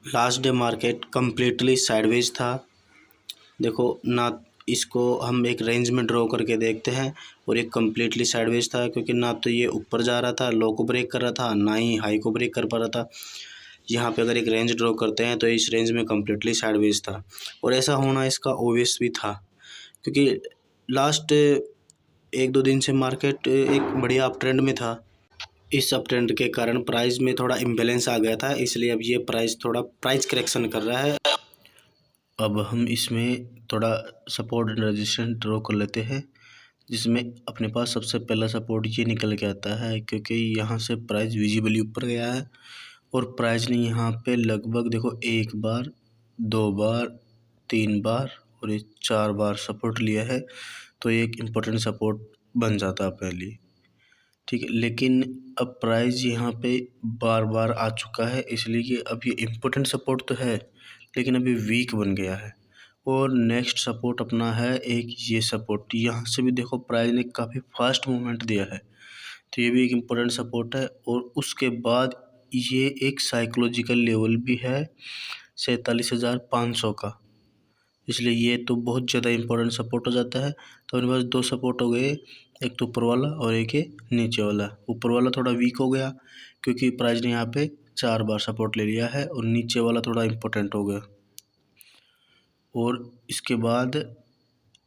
Last day market completely sideways था। देखो ना, इसको हम एक रेंज में ड्रॉ करके देखते हैं और ये कम्प्लीटली साइडवेज था, क्योंकि ना तो ये ऊपर जा रहा था लो को ब्रेक कर रहा था, ना ही हाई को ब्रेक कर पा रहा था। यहाँ पे अगर एक रेंज ड्रॉ करते हैं तो इस रेंज में कम्प्लीटली साइडवेज था, और ऐसा होना इसका ओबियस भी था, क्योंकि लास्ट 1-2 दिन से मार्केट एक बढ़िया अप ट्रेंड में था। इस अप ट्रेंड के कारण प्राइस में थोड़ा इम्बैलेंस आ गया था, इसलिए अब ये प्राइस करेक्शन कर रहा है। अब हम इसमें थोड़ा सपोर्ट एंड रेजिस्टेंस ड्रॉ कर लेते हैं, जिसमें अपने पास सबसे पहला सपोर्ट ये निकल के आता है, क्योंकि यहाँ से प्राइस विजिबली ऊपर गया है और प्राइस ने यहाँ पे लगभग देखो 1 बार, 2 बार, 3 बार और ये 4 बार सपोर्ट लिया है, तो ये एक इम्पोर्टेंट सपोर्ट बन जाता है पहले। ठीक है, लेकिन अब प्राइस यहाँ पे बार बार आ चुका है, इसलिए कि अब ये इम्पोर्टेंट सपोर्ट तो है लेकिन अभी वीक बन गया है। और नेक्स्ट सपोर्ट अपना है एक ये सपोर्ट, यहाँ से भी देखो प्राइस ने काफ़ी फास्ट मूवमेंट दिया है, तो ये भी एक इम्पोर्टेंट सपोर्ट है। और उसके बाद ये एक साइकोलॉजिकल लेवल भी है 47,500 का, इसलिए ये तो बहुत ज़्यादा इम्पोर्टेंट सपोर्ट हो जाता है। तो मेरे पास 2 सपोर्ट हो गए, एक तो ऊपर वाला और एक ये नीचे वाला। ऊपर वाला थोड़ा वीक हो गया क्योंकि प्राइस ने यहाँ पे 4 बार सपोर्ट ले लिया है, और नीचे वाला थोड़ा इम्पोर्टेंट हो गया। और इसके बाद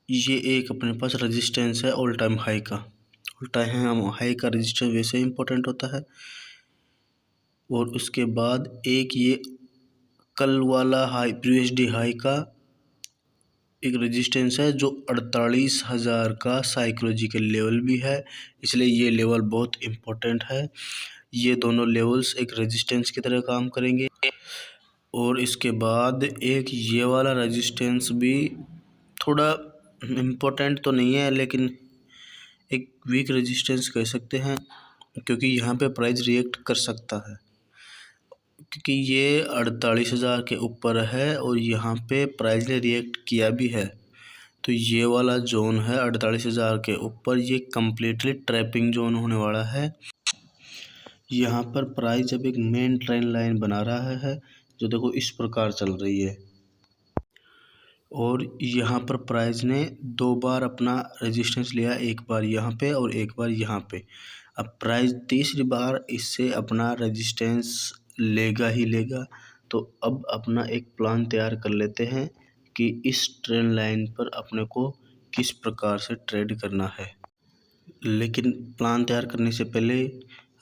ये एक अपने पास रेजिस्टेंस है ऑल टाइम हाई का। ऑल टाइम हाई का रेजिस्टेंस वैसे ही इम्पोर्टेंट होता है। और उसके बाद एक ये कल वाला हाई प्रीवियस डे हाई का एक रेजिस्टेंस है जो 48,000 का साइकोलॉजिकल लेवल भी है, इसलिए ये लेवल बहुत इम्पोर्टेंट है। ये दोनों लेवल्स एक रेजिस्टेंस की तरह काम करेंगे। और इसके बाद एक ये वाला रेजिस्टेंस भी थोड़ा इम्पोर्टेंट तो नहीं है, लेकिन एक वीक रेजिस्टेंस कह सकते हैं, क्योंकि यहाँ पे प्राइस रिएक्ट कर सकता है, क्योंकि ये 48,000 के ऊपर है और यहाँ पे प्राइस ने रिएक्ट किया भी है। तो ये वाला जोन है 48,000 के ऊपर, ये कम्प्लीटली ट्रैपिंग जोन होने वाला है। यहाँ पर प्राइस जब एक मेन ट्रेंड लाइन बना रहा है जो देखो इस प्रकार चल रही है, और यहाँ पर प्राइस ने 2 बार अपना रेजिस्टेंस लिया, एक बार यहाँ पे और एक बार यहाँ पे। अब प्राइस तीसरी बार इससे अपना रेजिस्टेंस लेगा ही लेगा। तो अब अपना एक प्लान तैयार कर लेते हैं कि इस ट्रेंड लाइन पर अपने को किस प्रकार से ट्रेड करना है। लेकिन प्लान तैयार करने से पहले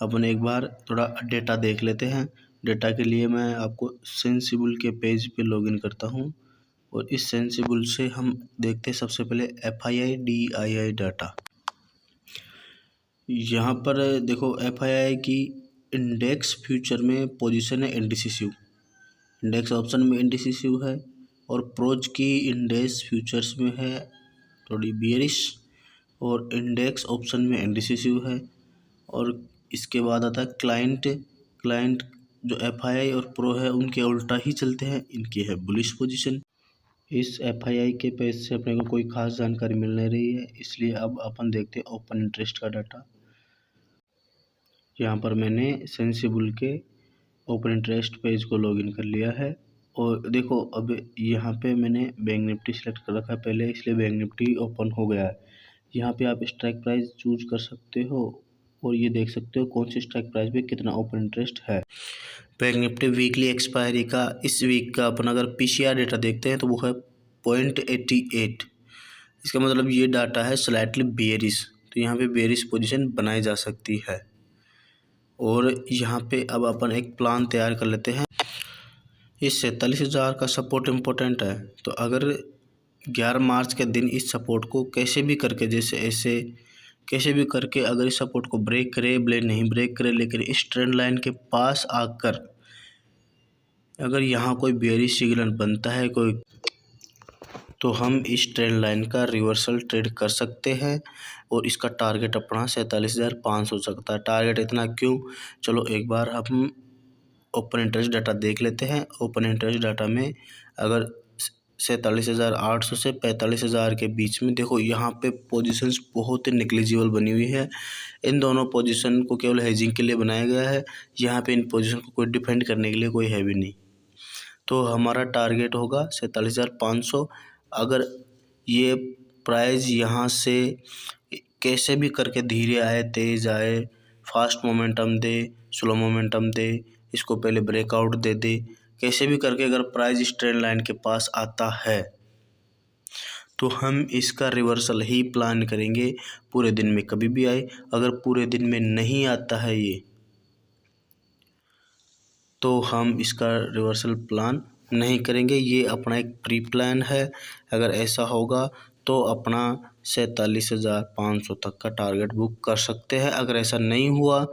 अपन एक बार थोड़ा डेटा देख लेते हैं। डेटा के लिए मैं आपको सेंसिबल के पेज पे लॉगिन करता हूँ, और इस सेंसिबल से हम देखते हैं सबसे पहले FII DII डाटा। यहाँ पर देखो FII की इंडेक्स फ्यूचर में पोजीशन है इंडिसिसिव, इंडेक्स ऑप्शन में इंडिसिसिव है, और प्रोज की इंडेक्स फ्यूचर्स में है थोड़ी बियरिश, और इंडेक्स ऑप्शन में इंडिसिसिव है। और इसके बाद आता है क्लाइंट जो FII और प्रो है उनके उल्टा ही चलते हैं, इनकी है बुलिश पोजीशन। इस FII के पेज से अपने को कोई खास जानकारी मिल नहीं रही है, इसलिए अब अपन देखते हैं ओपन इंटरेस्ट का डाटा। यहाँ पर मैंने सेंसिबल के ओपन इंटरेस्ट पेज को लॉगिन कर लिया है, और देखो अब यहाँ पे मैंने बैंक निफ्टी सेलेक्ट कर रखा है पहले, इसलिए बैंक निफ्टी ओपन हो गया है। यहाँ पे आप स्ट्राइक प्राइस चूज कर सकते हो, और ये देख सकते हो कौन सी स्ट्राइक प्राइस पे कितना ओपन इंटरेस्ट है। बैंक निफ्टी वीकली एक्सपायरी का इस वीक का अपन अगर PCR डेटा देखते हैं तो वो है 0.88। इसका मतलब ये डाटा है स्लाइटली बेयरिश, तो यहाँ पे बेयरिश पोजीशन बनाई जा सकती है। और यहाँ पे अब अपन एक प्लान तैयार कर लेते हैं। इस 47,000 का सपोर्ट इम्पोर्टेंट है, तो अगर 11 मार्च के दिन इस सपोर्ट को कैसे भी करके जैसे ऐसे कैसे भी करके अगर इस सपोर्ट को ब्रेक करे, नहीं ब्रेक करे, लेकिन इस ट्रेंड लाइन के पास आकर अगर यहाँ कोई बेयरिश सिग्नल बनता है कोई, तो हम इस ट्रेंड लाइन का रिवर्सल ट्रेड कर सकते हैं, और इसका टारगेट अपना 47,500 हो सकता है। टारगेट इतना क्यों, चलो एक बार हम ओपन इंटरेस्ट डाटा देख लेते हैं। ओपन इंटरेस्ट डाटा में अगर 47,800 से 45,000 के बीच में देखो यहाँ पे पोजीशंस बहुत ही नेग्लिजिबल बनी हुई है। इन दोनों पोजीशन को केवल हेजिंग के लिए बनाया गया है, यहाँ पे इन पोजीशन को कोई डिफेंड करने के लिए कोई है भी नहीं। तो हमारा टारगेट होगा 47,500। अगर ये प्राइस यहाँ से कैसे भी करके धीरे आए, तेज़ आए, फास्ट मोमेंटम दे, स्लो मोमेंटम दे, इसको पहले ब्रेकआउट दे दे, कैसे भी करके अगर प्राइस इस ट्रेंड लाइन के पास आता है तो हम इसका रिवर्सल ही प्लान करेंगे। पूरे दिन में कभी भी आए, अगर पूरे दिन में नहीं आता है ये तो हम इसका रिवर्सल प्लान नहीं करेंगे। ये अपना एक प्री प्लान है। अगर ऐसा होगा तो अपना 47,500 तक का टारगेट बुक कर सकते हैं। अगर ऐसा नहीं हुआ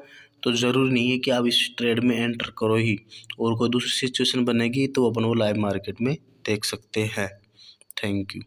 तो ज़रूरी नहीं है कि आप इस ट्रेड में एंटर करो ही, और कोई दूसरी सिचुएशन बनेगी तो अपन वो लाइव मार्केट में देख सकते हैं। Thank you.